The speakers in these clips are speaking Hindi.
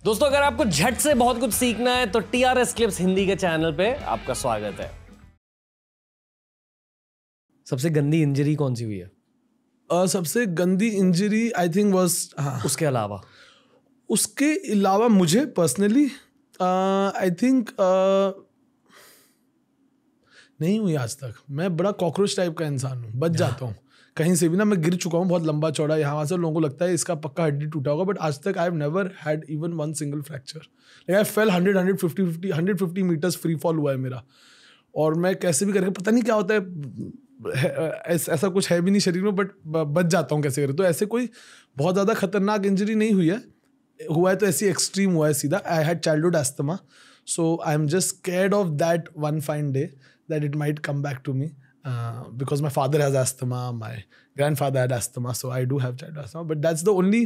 दोस्तों अगर आपको झट से बहुत कुछ सीखना है तो TRS क्लिप्स हिंदी के चैनल पे आपका स्वागत है। सबसे गंदी इंजरी कौन सी हुई है? सबसे गंदी इंजरी आई थिंक वाज उसके अलावा मुझे पर्सनली आई थिंक नहीं हुई आज तक। मैं बड़ा कॉकरोच टाइप का इंसान हूँ, बच जाता हूँ कहीं से भी ना। मैं गिर चुका हूँ बहुत लंबा चौड़ा, यहाँ वहाँ से लोगों को लगता है इसका पक्का हड्डी टूटा होगा, बट आज तक I have never had even one single fracture. Like I fell 150 metres free fall हुआ है मेरा, और मैं कैसे भी करके पता नहीं क्या होता है, ऐसा कुछ है भी नहीं शरीर में, बट बच जाता हूँ कैसे करे। तो ऐसे कोई बहुत ज़्यादा खतरनाक इंजरी नहीं हुई है, हुआ है तो ऐसी एक्सट्रीम हुआ है सीधा। I had childhood asthma, so I am just scared of that one fine day that it might come back to me because my father has asthma, my grandfather had asthma, so I do have childhood asthma, but that's the only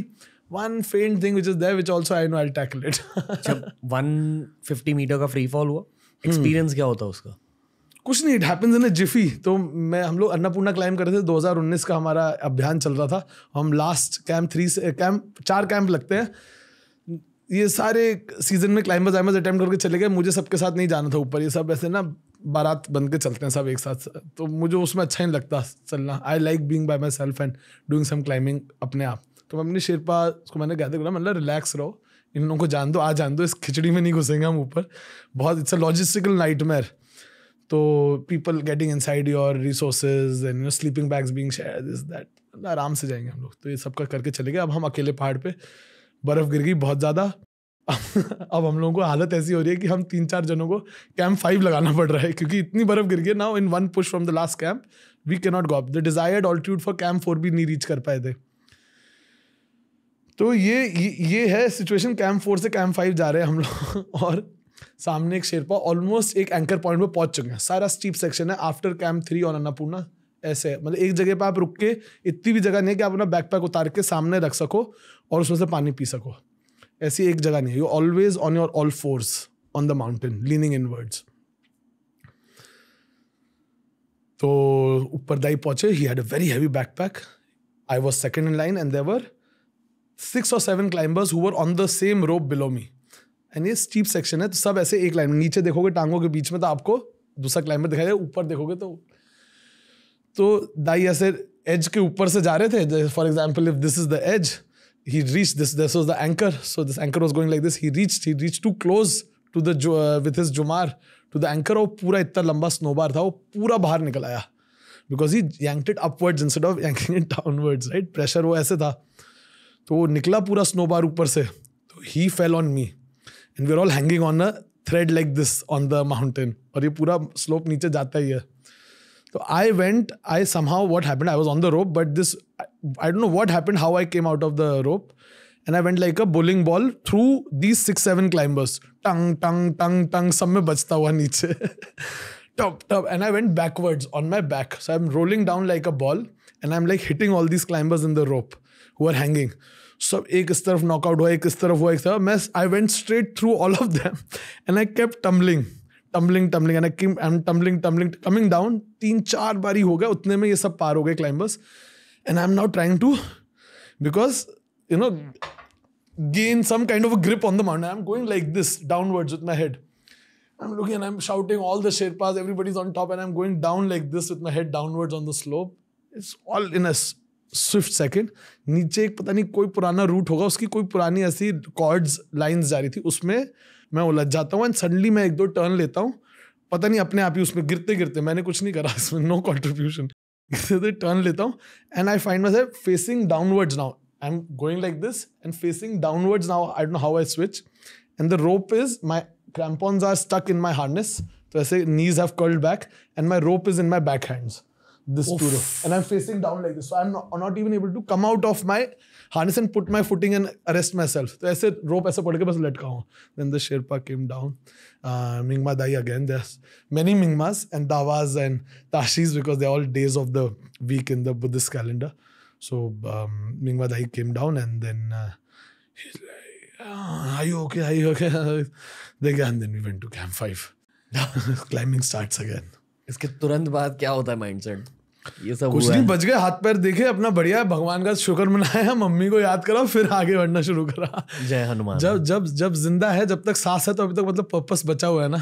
one faint thing which is there, which also I know I'll tackle it. जब 150 मीटर का फ्री फॉल हुआ, एक्सपीरियंस क्या होता है उसका? कुछ नहीं, इट हैपेंस इन अ जिफी। तो हम लोग अन्नपूर्णा क्लाइंब कर रहे थे, 2019 का हमारा अभियान चल रहा था। हम लास्ट कैंप 4 कैंप लगते हैं, ये सारे सीजन में क्लाइंबर्स अटेम्प्ट करके चले गए। मुझे सबके साथ नहीं जाना था ऊपर, ये सब ऐसे ना बारात बन के चलते हैं सब एक साथ, तो मुझे उसमें अच्छा नहीं लगता चलना। I like being by myself and doing some climbing अपने आप। तो मैं अपनी शेरपा को मैंने कहते बोला, मतलब रिलैक्स रहो, इन लोगों को जान दो, आज जान दो, इस खिचड़ी में नहीं घुसेंगे हम ऊपर। बहुत इट्स अ लॉजिस्टिकल नाइटमेयर। तो people getting inside your resources and sleeping bags being shared, this that, आराम से जाएंगे हम लोग। तो ये सबका करके चले गए। अब हम अकेले पहाड़ पे, बर्फ़ गिर गई बहुत ज़्यादा। अब हम लोगों को हालत ऐसी हो रही है कि हम 3-4 जनों को कैंप 5 लगाना पड़ रहा है, क्योंकि इतनी बर्फ गिर गई। Now in one push from the last camp we can not go up. The desired altitude for camp 4 भी नहीं रीच कर पाए थे। तो ये है सिचुएशन। कैंप 4 से कैंप 5 जा रहे हैं हम लोग, और सामने एक शेरपा ऑलमोस्ट एक एंकर पॉइंट पे पहुंच चुके हैं। सारा स्टीप सेक्शन है आफ्टर कैंप 3 और अन्नपूर्णा। ऐसे मतलब एक जगह पे आप रुक के, इतनी भी जगह नहीं कि आप अपना बैकपैक उतार के सामने रख सको और उसमें से पानी पी सको, ऐसी एक जगह नहीं है। You always on your all fours on the mountain leaning inwards. तो ऊपर दाई पहुंचे, he had a very heavy backpack. I was second in line and there were 6 or 7 climbers who were on the same rope below me. And ये स्टीप सेक्शन है, तो सब ऐसे एक लाइन में। नीचे देखोगे टांगों के बीच में तो आपको दूसरा क्लाइंबर दिखाई देगा, ऊपर देखोगे तो दाई ऐसे एज के ऊपर से जा रहे थे। For example if this is the age, he reached this was the anchor, so this anchor was going like this. He reached too close to the with his jumar to the anchor, और पूरा इतना लंबा स्नोबार था, वो पूरा बाहर निकल आया because he yanked it upwards instead of yanking it downwards, right? Pressure वो ऐसे था, तो वो निकला पूरा स्नोबार ऊपर से। तो he fell on me and we're all hanging on a thread like this on the mountain, और ये पूरा स्लोप नीचे जाता ही है। So I somehow, what happened, I was on the rope, but I don't know what happened, how I came out of the rope, and I went like a bowling ball through these 6-7 climbers. Tang, tang, tang, tang, सब में बचता हुआ नीचे। Top, and I went backwards on my back. So I'm rolling down like a ball, and I'm like hitting all these climbers in the rope who are hanging. So एक इस तरफ knockout हुआ, एक इस तरफ हुआ, एक तरफ। I went straight through all of them, and I kept tumbling, and I'm tumbling, coming down। 3-4 बारी हो गया, उतने में ये सब पार हो गए climbers, and I'm now trying to, because gain some kind of a grip on the mountain. I'm going like this downwards with my head. I'm looking and I'm shouting all the Sherpas, everybody's on top, and I'm going down like this with my head downwards on the slope. It's all in a swift second. नीचे एक पता नहीं कोई पुराना रूट होगा, उसकी कोई पुरानी ऐसी कॉर्ड्स लाइंस जा रही थी, उसमें मैं उलझ जाता हूँ। एंड सडनली मैं 1-2 टर्न लेता हूँ, पता नहीं अपने आप ही उसमें गिरते मैंने कुछ नहीं करा इसमें, नो कॉन्ट्रीब्यूशन। टर्न लेता हूँ and I find my self facing downwards now. I am going like this and facing downwards now. I don't know how I switch, and the rope is, my crampons are stuck in my harness, तो ऐसे knees have curled back and my rope is in my back hands, this two rope, and I'm facing down like this, so I'm not even able to come out of my harness and put my footing and arrest myself. तो ऐसे rope ऐसे पड़ के बस लटका हूँ। Then the Sherpa came down, Mingma Dai again, there's many Mingmas and Dawas and Tashis because they're all days of the week in the Buddhist calendar. So Mingma Dai came down and then he's like, are you okay? And then we went to camp 5. Climbing starts again. इसके तुरंत बाद क्या होता है माइंडसेट? ये सब कुछ हुआ नहीं, है। बच गए, हाथ पैर देखे अपना, बढ़िया, भगवान का शुक्र मनाया, मम्मी को याद करा, फिर आगे बढ़ना शुरू करा। जय हनुमान। जब जब जब जिंदा है, जब तक सांस है, तो अभी तक मतलब पर्पस बचा हुआ है ना।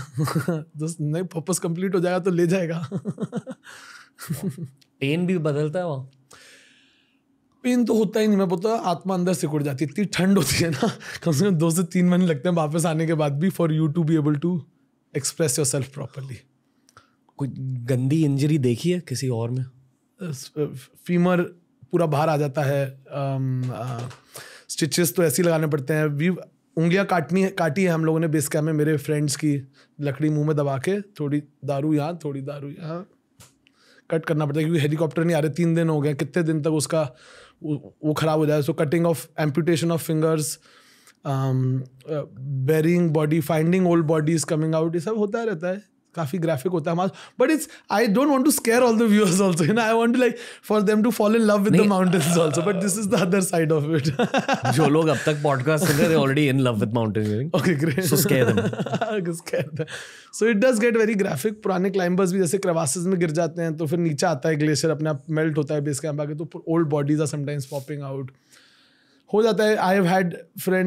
दोस्त नहीं, पर्पस कंप्लीट हो जाएगा तो ले जाएगा। पेन भी बदलता है वहाँ? पेन तो होता ही नहीं, मैं बोलता आत्मा अंदर सिकुड़ जाती है, इतनी ठंड होती है ना, कम से कम 2 से 3 महीने लगते हैं वापस आने के बाद भी, for you to be able to express yourself properly. कोई गंदी इंजरी देखी है किसी और में? फीमर पूरा बाहर आ जाता है, स्टिचेस तो ऐसे ही लगाने पड़ते हैं। उंगलियां काटी है हम लोगों ने बेस कैम्प में, मेरे फ्रेंड्स की, लकड़ी मुंह में दबा के, थोड़ी दारू यहाँ, थोड़ी दारू यहाँ, कट करना पड़ता है, क्योंकि हेलीकॉप्टर नहीं आ रहे, 3 दिन हो गए, कितने दिन तक उसका वो खराब हो जाए। So cutting off, amputation of fingers, burying body, finding old bodies coming out, ये सब होता रहता है, काफी ग्राफिक होता है हमारा। But it's, I don't want to scare all the viewers also, you know, I want to like for them to fall in love with the mountains also, but this is the other side of it. जो लोग अब तक पॉडकास्ट सुन रहे हैं, already in love with mountaineering. Okay, great. So scare them. Scare them. So it does get very graphic. पुराने क्लाइंबर्स भी जैसे क्रेवासेस में गिर जाते हैं, तो फिर नीचे आता है ग्लेशियर, अपने आप मेल्ट होता है बेस कैंप आके, तो old bodies are sometimes popping out हो जाता है। I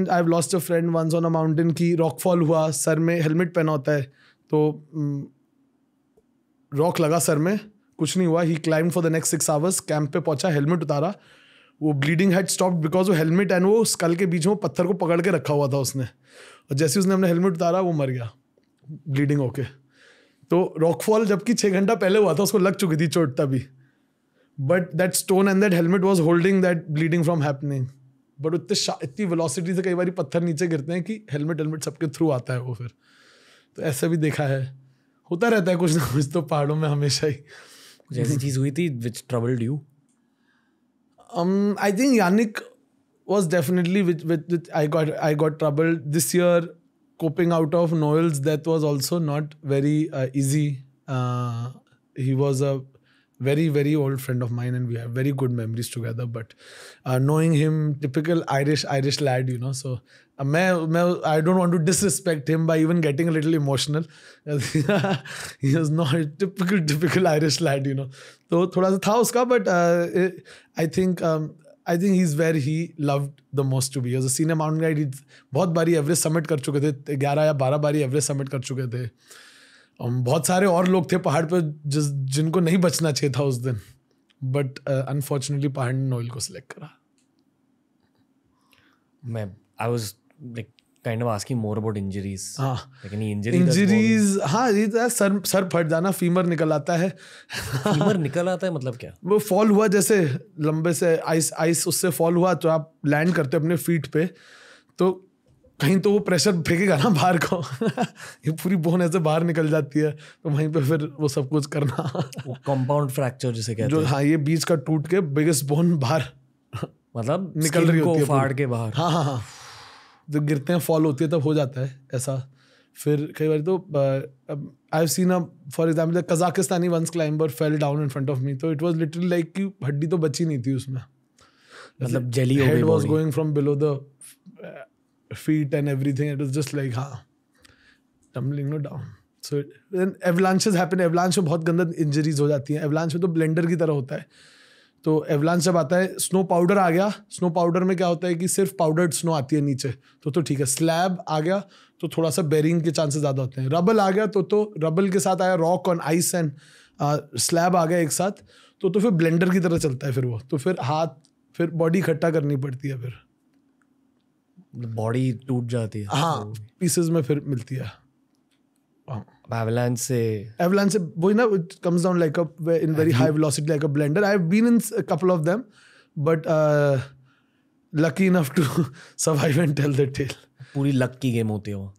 have lost a friend once on a mountain की रॉकफॉल हुआ, सर में हेलमेट पहना होता है, तो रॉक लगा सर में, कुछ नहीं हुआ। He climb for the next 6 hours, camp पे पहुंचा, हेलमेट उतारा, वो ब्लीडिंग हैड स्टॉप्ड बिकॉज वो हेलमेट एंड वो स्कल के बीच में पत्थर को पकड़ के रखा हुआ था उसने, और जैसे उसने अपने हेलमेट उतारा वो मर गया ब्लीडिंग होके। तो रॉकफॉल जबकि 6 घंटा पहले हुआ था, उसको लग चुकी थी चोट तभी, but that stone and that helmet was holding that bleeding from happening. But इतनी वेलोसिटी से कई बार पत्थर नीचे गिरते हैं कि हेलमेट सबके थ्रू आता है वो फिर। तो ऐसा भी देखा है, होता रहता है कुछ ना कुछ तो पहाड़ों में हमेशा ही। कुछ ऐसी चीज हुई थी which troubled you? I think Yannick was definitely which I got troubled this year. Coping out of Noel's death was also not very easy. He was a very, very old friend of mine, and we have very good memories together. But knowing him, typical Irish lad, you know. So I don't want to disrespect him by even getting a little emotional. He was not a typical Irish lad, you know. तो थोड़ा सा था उसका, but I think he's where he loved the most to be. As a senior mountain guide, बहुत बारी एवरेस्ट समिट कर चुके थे, 11 या 12 बारी एवरेस्ट समिट कर चुके थे। बहुत सारे और लोग थे पहाड़ पे जिनको नहीं बचना चाहिए था उस दिन, बट अनफॉर्चुनेटली पहाड़ ने नोएल को सिलेक्ट करा। I was like kind of asking more about injuries. हाँ, like any injury इंजरीज, हाँ, ये सर फट जाना, फीमर निकल आता है। फीमर निकल आता है मतलब क्या? वो फॉल हुआ, जैसे लंबे से आइस उससे फॉल हुआ, तो आप लैंड करते हो अपने फीट पे, तो कहीं तो वो प्रेशर फेंकेगा ना बाहर को। ये पूरी बोन ऐसे बाहर निकल जाती है, तो वहीं पे फिर वो सब कुछ करना। कंपाउंड फ्रैक्चर जिसे कहते हैं, हाँ, ये बीच का टूट के बिगेस्ट बोन बाहर मतलब निकल रही होती है, फाड़ के बाहर। हाँ, तो गिरते हैं, फॉल होती है, तब हो जाता है ऐसा। फिर कई बार तो I have seen for example Kazakhstani once climber fell down in front of me, तो इट वाज लिटरली लाइक कि हड्डी तो बची नहीं थी उसमें, मतलब जेली हो गई, head was going from below the feet and everything. It was just like tumbling down. So then avalanches happen. Avalanche में बहुत गंदा इंजरीज हो जाती हैं। avalanche में तो ब्लेंडर की तरह होता है। तो avalanche जब आता है, स्नो पाउडर आ गया, स्नो पाउडर में क्या होता है कि सिर्फ पाउडर्ड स्नो आती है नीचे, तो ठीक है। स्लैब आ गया तो थोड़ा सा बेरिंग के चांसेस ज़्यादा होते हैं। रबल आ गया तो रबल के साथ आया rock on ice and slab आ गया एक साथ, तो फिर ब्लेंडर की तरह चलता है फिर वो, तो फिर हाथ, फिर बॉडी इकट्ठा करनी पड़ती है, फिर बॉडी टूट जाती है। हाँ, पीसेस में फिर मिलती है। एवलांच से वही ना, it comes down like in very high velocity like a blender. I've been in a couple of them, but lucky enough to survive and tell the tale. पूरी लक की गेम होती है वो।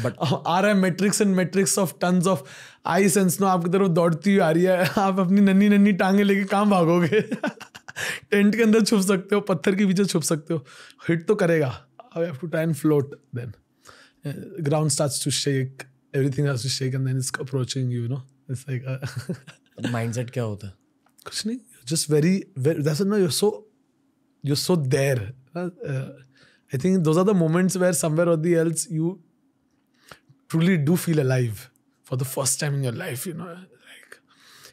बट आ रहा है matrix of tons of ice and snow आपकी तरफ दौड़ती हुई आ रही है, आप अपनी नन्ही टांगे लेके कहाँ भागोगे? टेंट के अंदर छुप सकते हो, पत्थर के पीछे छुप सकते हो, हिट तो करेगा। You have to try and float then. Ground starts to shake, everything has to shake and then it's approaching you, you know. It's like mindset क्या होता है? कुछ नहीं, just very that's no, you're so there. I think those are the moments where somewhere or the else you truly do feel alive for the first time in your life, you know. Like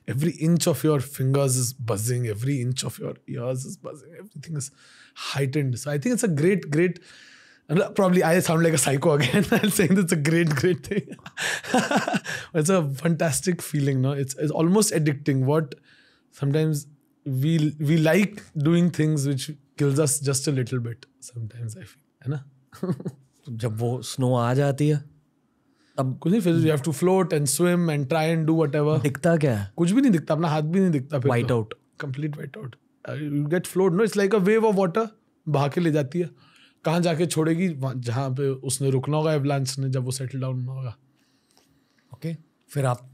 every inch of your fingers is buzzing, every inch of your ears is buzzing, everything is heightened. So I think it's a great, probably I sound like a psycho again. I'm saying it's a great thing. It's a fantastic feeling, no? It's almost addicting. What sometimes we like doing things which kills us just a little bit. Sometimes I feel, है ना? जब वो स्नो आ जाती है तब कुछ नहीं, फिर you have to float and swim and try and do whatever. दिखता क्या है? कुछ भी नहीं दिखता, अपना हाथ भी नहीं दिखता फिर. White out. Complete white out. You get float, no? It's like a wave of water. बहा के ले जाती है. कहाँ जाके छोड़ेगी? जहाँ पे उसने रुकना होगा एवलांच ने, जब वो सेटल डाउन होगा. ओके, फिर आप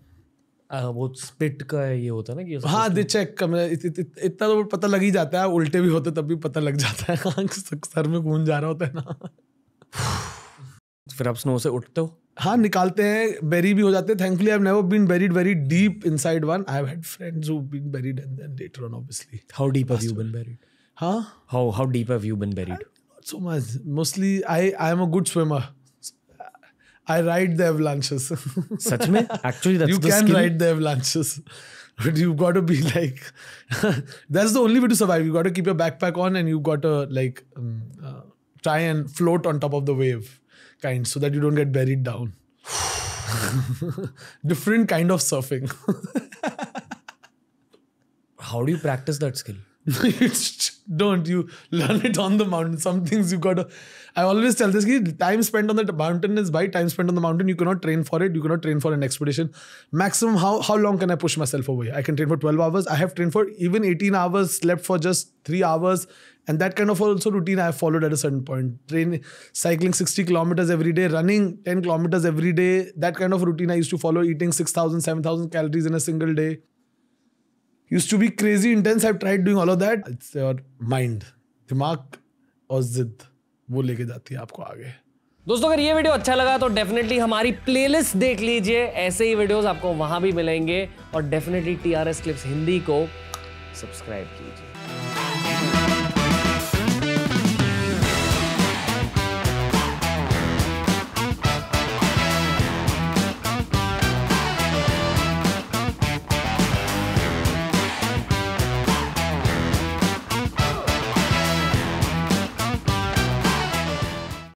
वो स्पिट का ये होता है ना कि हाँ, दे चेक इतना तो पता लग ही जाता है. उल्टे भी होते तब भी पता लग जाता है. सर में खून जा रहा होता है ना. फिर आप स्नो से उठते हो? हाँ, निकालते हैं. बेरी भी हो जाते हैं. Thankfully, I've never been buried very deep inside one. I've had friends who've been buried and then later on, obviously. How deep have you been buried? Huh? How deep have you been buried? Not so much. Mostly, I am a good swimmer. I ride the avalanches. सच में? Actually, that's you the can skill. ride the avalanches, but you've got to be like. That's the only way to survive. You got to keep your backpack on, and you got to like try and float on top of the wave, so that you don't get buried down. Different kind of surfing. How do you practice that skill? Don't you learn it on the mountain? Some things you gotta. I always tell this kid, time spent on the mountain is by time spent on the mountain. You cannot train for it. You cannot train for an expedition. Maximum, how long can I push myself away? I can train for 12 hours. I have trained for even 18 hours, slept for just 3 hours. And that kind of also routine I have followed at a certain point. Cycling 60 kilometers every day, running 10 kilometers every day. That kind of routine I used to follow, eating 6,000, 7,000 calories in a single day. Used to be crazy intense. I've tried doing all of that. It's your mind. दिमाग और जिद वो लेके जाती है आपको आगे. दोस्तों, अगर ये वीडियो अच्छा लगा तो डेफिनेटली हमारी प्लेलिस्ट देख लीजिए. ऐसे ही वीडियोस आपको वहां भी मिलेंगे. और डेफिनेटली TRS क्लिप्स हिंदी को सब्सक्राइब कीजिए.